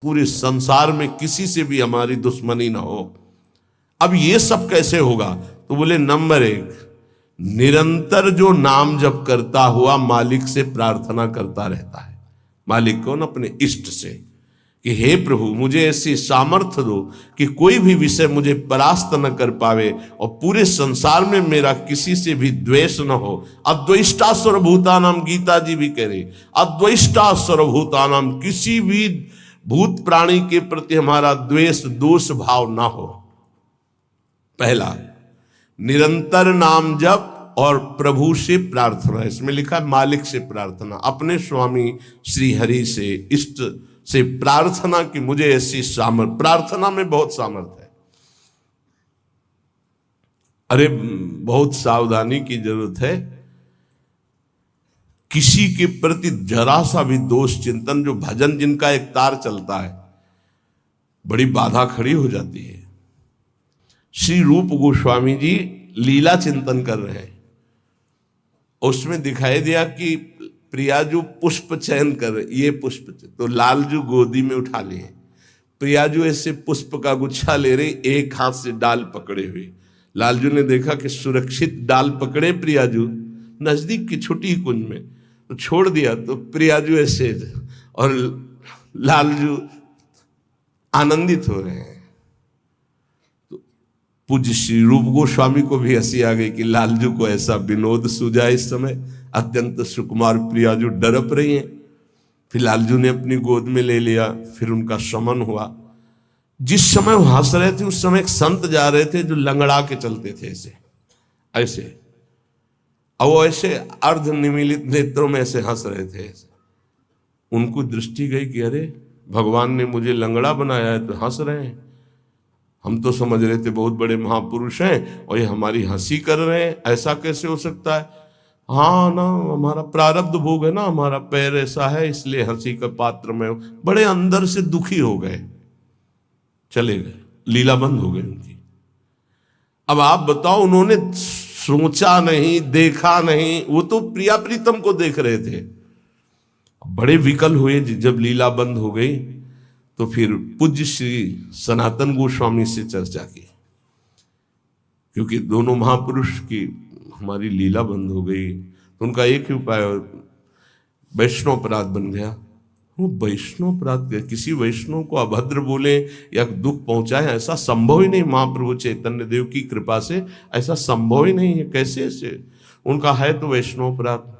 पूरे संसार में किसी से भी हमारी दुश्मनी ना हो। अब ये सब कैसे होगा? तो बोले नंबर एक, निरंतर जो नाम जप करता हुआ मालिक से प्रार्थना करता रहता है। मालिक कौन? अपने इष्ट से, कि हे प्रभु मुझे ऐसी सामर्थ्य दो कि कोई भी विषय मुझे परास्त न कर पावे और पूरे संसार में मेरा किसी से भी द्वेष न हो। अद्वेष्टा सर्वभूतानाम, गीता जी भी कह रही, अद्वेष्टा सर्वभूतानाम, किसी भी भूत प्राणी के प्रति हमारा द्वेष दोष भाव ना हो। पहला, निरंतर नाम जप और प्रभु से प्रार्थना। इसमें लिखा है मालिक से प्रार्थना, अपने स्वामी श्री हरि से, इष्ट से प्रार्थना कि मुझे ऐसी सामर्थ्य। प्रार्थना में बहुत सामर्थ्य है। अरे बहुत सावधानी की जरूरत है। किसी के प्रति जरा सा भी दोष चिंतन, जो भजन जिनका एक तार चलता है, बड़ी बाधा खड़ी हो जाती है। श्री रूप गोस्वामी जी लीला चिंतन कर रहे हैं, उसमें दिखाई दिया कि प्रियाजू पुष्प चयन कर रहे, ये पुष्प, तो लालजू गोदी में उठा लिए, प्रियाजू ऐसे पुष्प का गुच्छा ले रहे, एक हाथ से डाल पकड़े हुए। लालजू ने देखा कि सुरक्षित डाल पकड़े प्रियाजू नजदीक की छोटी कुंज में, तो छोड़ दिया, तो प्रियाजू ऐसे और लालजू आनंदित हो रहे हैं। तो पूज्य श्री रूप गोस्वामी को भी हंसी आ गई कि लालजू को ऐसा विनोद सूझा। इस समय अत्यंत सुकुमार प्रियाजू डरप रही हैं। फिर लालजू ने अपनी गोद में ले लिया, फिर उनका शमन हुआ। जिस समय वो हंस रहे थे उस समय एक संत जा रहे थे जो लंगड़ा के चलते थे, ऐसे ऐसे, और वो ऐसे अर्ध निमीलित नेत्रों में ऐसे हंस रहे थे। उनको दृष्टि गई कि अरे भगवान ने मुझे लंगड़ा बनाया है तो हंस रहे हैं। हम तो समझ रहे थे बहुत बड़े महापुरुष हैं और ये हमारी हंसी कर रहे हैं, ऐसा कैसे हो सकता है? हाँ ना, हमारा प्रारब्ध भोग है ना, हमारा पैर ऐसा है इसलिए हंसी का पात्र में। बड़े अंदर से दुखी हो गए, चले गए, लीला बंद हो गई उनकी। अब आप बताओ, उन्होंने सोचा नहीं, देखा नहीं, वो तो प्रिया प्रीतम को देख रहे थे। बड़े विकल हुए जब लीला बंद हो गई, तो फिर पूज्य श्री सनातन गोस्वामी से चर्चा की, क्योंकि दोनों महापुरुष की हमारी लीला बंद हो गई, तो उनका एक ही उपाय, वैष्णव अपराध बन गया। वो वैष्णव अपराध, किसी वैष्णव को अभद्र बोले या दुख पहुंचाए, ऐसा संभव ही नहीं। महाप्रभु चैतन्य देव की कृपा से ऐसा संभव ही नहीं है। कैसे ऐसे? उनका है तो वैष्णव अपराध।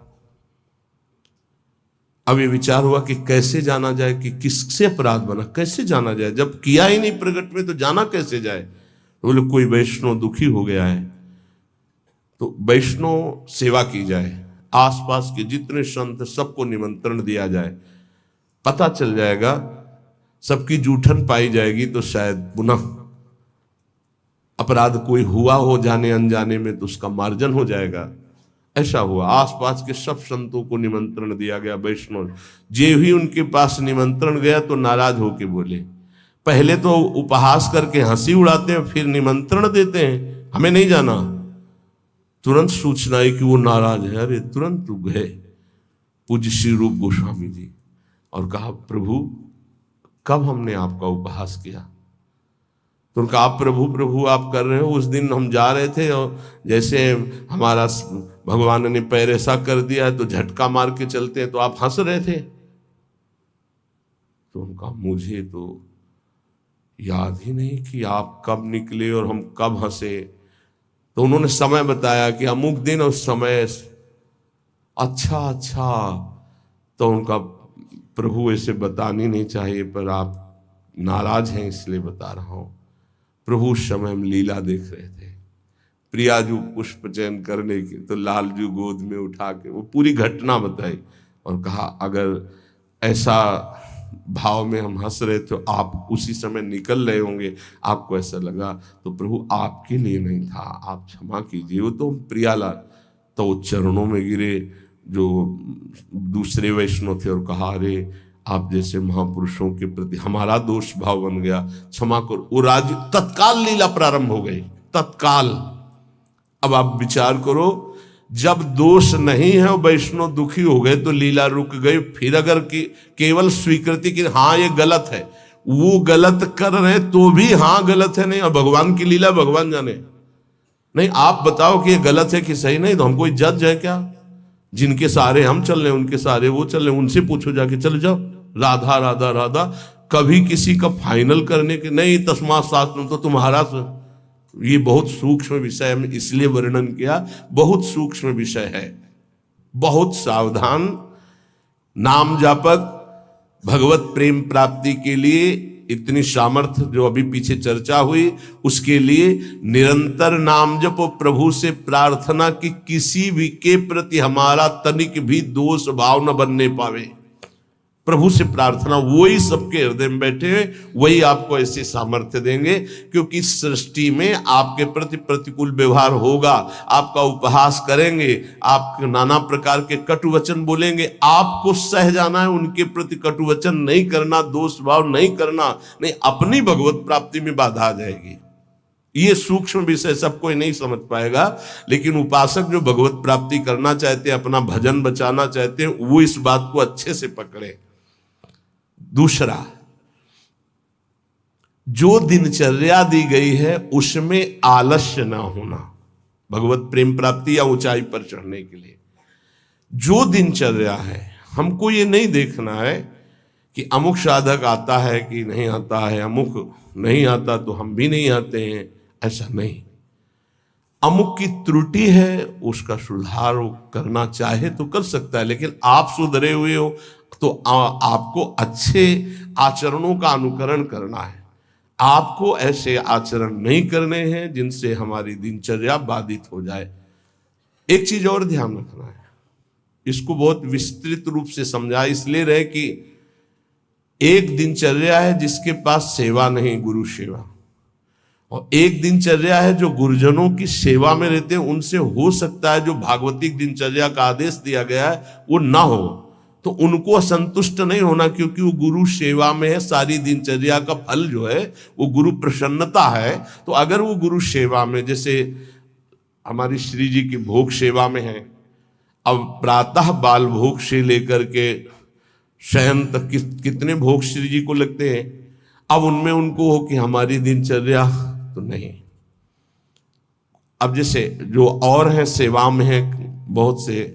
अब ये विचार हुआ कि कैसे जाना जाए कि किससे अपराध बना, कैसे जाना जाए? जब किया ही नहीं प्रकट में तो जाना कैसे जाए? तो बोले कोई वैष्णव दुखी हो गया है तो वैष्णव सेवा की जाए, आसपास के जितने संत सबको निमंत्रण दिया जाए, पता चल जाएगा, सबकी जूठन पाई जाएगी तो शायद पुनः अपराध कोई हुआ हो जाने अनजाने में तो उसका मार्जन हो जाएगा। ऐसा हुआ। आसपास के सब संतों को निमंत्रण दिया गया। वैष्णव जे ही उनके पास निमंत्रण गया तो नाराज होके बोले, पहले तो उपहास करके हंसी उड़ाते हैं, फिर निमंत्रण देते हैं, हमें नहीं जाना। तुरंत सूचना आई कि वो नाराज है। अरे तुरंत गए पूज्य श्री रूप गोस्वामी जी और कहा, प्रभु कब हमने आपका उपहास किया? तो उनका, आप प्रभु प्रभु आप कर रहे हो, उस दिन हम जा रहे थे और जैसे हमारा भगवान ने पैर ऐसा कर दिया तो झटका मार के चलते हैं, तो आप हंस रहे थे। तो उनका, मुझे तो याद ही नहीं कि आप कब निकले और हम कब हंसे। तो उन्होंने समय बताया कि अमुक दिन उस समय। अच्छा, तो उनका, प्रभु ऐसे बतानी नहीं चाहिए पर आप नाराज हैं इसलिए बता रहा हूं। प्रभु उस समय हम लीला देख रहे थे, प्रियाजू पुष्प चयन करने की, तो लालजू गोद में उठा के वो पूरी घटना बताई और कहा, अगर ऐसा भाव में हम हंस रहे थे, आप उसी समय निकल रहे होंगे, आपको ऐसा लगा, तो प्रभु आपके लिए नहीं था, आप क्षमा कीजिए। वो तो प्रियालाल, तो वो चरणों में गिरे जो दूसरे वैष्णव थे और कहा, अरे आप जैसे महापुरुषों के प्रति हमारा दोष भाव बन गया, क्षमा करो। वो राज तत्काल लीला प्रारंभ हो गई, तत्काल। अब आप विचार करो, जब दोष नहीं है और वैष्णव दुखी हो गए तो लीला रुक गई। फिर अगर केवल स्वीकृति की हाँ ये गलत है, वो गलत कर रहे हैं तो भी हाँ गलत है, नहीं और भगवान की लीला भगवान जाने। नहीं आप बताओ कि ये गलत है कि सही, नहीं तो हम कोई जज है क्या? जिनके सहारे हम चल रहे हैं उनके सहारे वो चल रहे हैं, उनसे पूछो जाके, चले जाओ राधा राधा राधा। कभी किसी का फाइनल करने के नहीं, तस्मात् शास्त्रम तो तुम्हारा। ये बहुत सूक्ष्म विषय है, इसलिए वर्णन किया, बहुत सूक्ष्म विषय है, बहुत सावधान। नाम जापक भगवत प्रेम प्राप्ति के लिए इतनी सामर्थ्य जो अभी पीछे चर्चा हुई, उसके लिए निरंतर नाम जपो, प्रभु से प्रार्थना कि किसी भी के प्रति हमारा तनिक भी दोष भाव न बनने पावे। प्रभु से प्रार्थना, वही सबके हृदय में बैठे हुए, वही आपको ऐसे सामर्थ्य देंगे। क्योंकि सृष्टि में आपके प्रति प्रतिकूल व्यवहार होगा, आपका उपहास करेंगे, आप नाना प्रकार के कटु वचन बोलेंगे, आपको सह जाना है, उनके प्रति कटु वचन नहीं करना, दोष भाव नहीं करना, नहीं अपनी भगवत प्राप्ति में बाधा आ जाएगी। ये सूक्ष्म विषय सब कोई नहीं समझ पाएगा, लेकिन उपासक जो भगवत प्राप्ति करना चाहते हैं, अपना भजन बचाना चाहते हैं, वो इस बात को अच्छे से पकड़े। दूसरा, जो दिनचर्या दी गई है उसमें आलस्य ना होना, भगवत प्रेम प्राप्ति या ऊंचाई पर चढ़ने के लिए जो दिनचर्या है, हमको ये नहीं देखना है कि अमुक साधक आता है कि नहीं आता है, अमुक नहीं आता तो हम भी नहीं आते हैं, ऐसा नहीं। अमुक की त्रुटि है, उसका सुधार करना चाहे तो कर सकता है, लेकिन आप सुधरे हुए हो तो आपको अच्छे आचरणों का अनुकरण करना है। आपको ऐसे आचरण नहीं करने हैं जिनसे हमारी दिनचर्या बाधित हो जाए। एक चीज और ध्यान रखना है, इसको बहुत विस्तृत रूप से समझा इसलिए रहे कि एक दिनचर्या है जिसके पास सेवा नहीं, गुरु सेवा, और एक दिनचर्या है जो गुरुजनों की सेवा में रहते हैं। उनसे हो सकता है जो भागवतिक दिनचर्या का आदेश दिया गया है वो ना हो, तो उनको असंतुष्ट नहीं होना, क्योंकि वो गुरु सेवा में है। सारी दिनचर्या का फल जो है वो गुरु प्रसन्नता है। तो अगर वो गुरु सेवा में, जैसे हमारी श्री जी की भोग सेवा में है, अब प्रातः बाल भोग से लेकर के शयन तक कितने भोग श्री जी को लगते हैं, अब उनमें उनको हो कि हमारी दिनचर्या तो नहीं। अब जैसे जो और हैं सेवा में है बहुत से,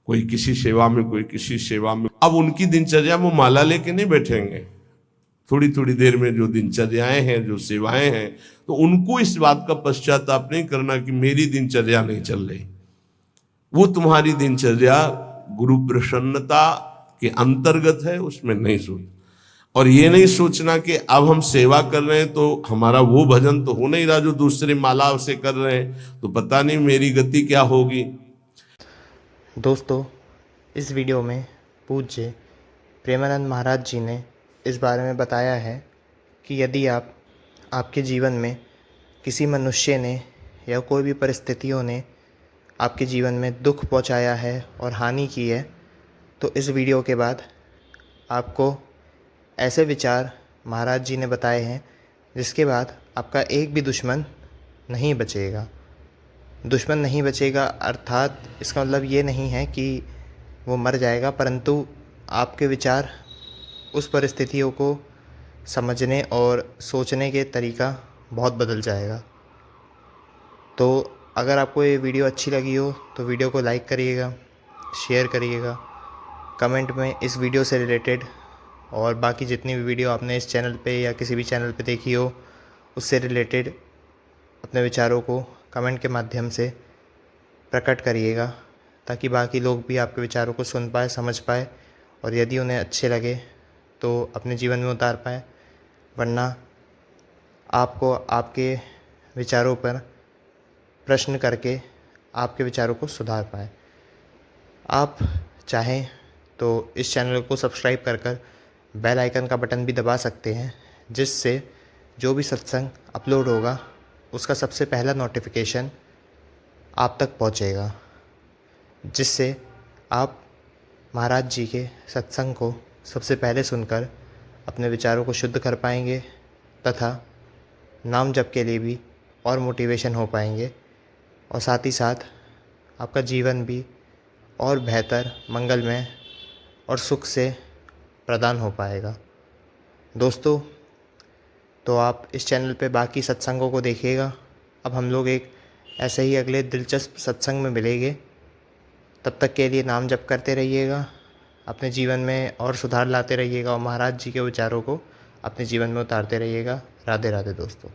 कोई किसी सेवा में कोई किसी सेवा में, अब उनकी दिनचर्या वो माला लेके नहीं बैठेंगे। थोड़ी थोड़ी देर में जो दिनचर्याएं हैं, जो सेवाएं हैं, तो उनको इस बात का पश्चाताप नहीं करना कि मेरी दिनचर्या नहीं चल रही। वो तुम्हारी दिनचर्या गुरु प्रसन्नता के अंतर्गत है, उसमें नहीं सोच। और ये नहीं सोचना कि अब हम सेवा कर रहे हैं तो हमारा वो भजन तो हो नहीं रहा जो दूसरे माला से कर रहे हैं, तो पता नहीं मेरी गति क्या होगी। दोस्तों, इस वीडियो में पूज्य प्रेमानंद महाराज जी ने इस बारे में बताया है कि यदि आपके जीवन में किसी मनुष्य ने या कोई भी परिस्थितियों ने आपके जीवन में दुख पहुंचाया है और हानि की है, तो इस वीडियो के बाद आपको ऐसे विचार महाराज जी ने बताए हैं जिसके बाद आपका एक भी दुश्मन नहीं बचेगा। दुश्मन नहीं बचेगा अर्थात इसका मतलब ये नहीं है कि वो मर जाएगा, परंतु आपके विचार उस परिस्थितियों को समझने और सोचने के तरीका बहुत बदल जाएगा। तो अगर आपको ये वीडियो अच्छी लगी हो तो वीडियो को लाइक करिएगा, शेयर करिएगा, कमेंट में इस वीडियो से रिलेटेड और बाकी जितनी भी वीडियो आपने इस चैनल पे या किसी भी चैनल पे देखी हो उससे रिलेटेड अपने विचारों को कमेंट के माध्यम से प्रकट करिएगा, ताकि बाकी लोग भी आपके विचारों को सुन पाए, समझ पाए और यदि उन्हें अच्छे लगे तो अपने जीवन में उतार पाए, वरना आपको आपके विचारों पर प्रश्न करके आपके विचारों को सुधार पाए। आप चाहें तो इस चैनल को सब्सक्राइब कर बेल आइकन का बटन भी दबा सकते हैं, जिससे जो भी सत्संग अपलोड होगा उसका सबसे पहला नोटिफिकेशन आप तक पहुंचेगा, जिससे आप महाराज जी के सत्संग को सबसे पहले सुनकर अपने विचारों को शुद्ध कर पाएंगे तथा नाम जप के लिए भी और मोटिवेशन हो पाएंगे, और साथ ही साथ आपका जीवन भी और बेहतर, मंगलमय और सुख से प्रदान हो पाएगा। दोस्तों, तो आप इस चैनल पे बाकी सत्संगों को देखिएगा। अब हम लोग एक ऐसे ही अगले दिलचस्प सत्संग में मिलेंगे। तब तक के लिए नाम जप करते रहिएगा, अपने जीवन में और सुधार लाते रहिएगा और महाराज जी के विचारों को अपने जीवन में उतारते रहिएगा। राधे राधे दोस्तों।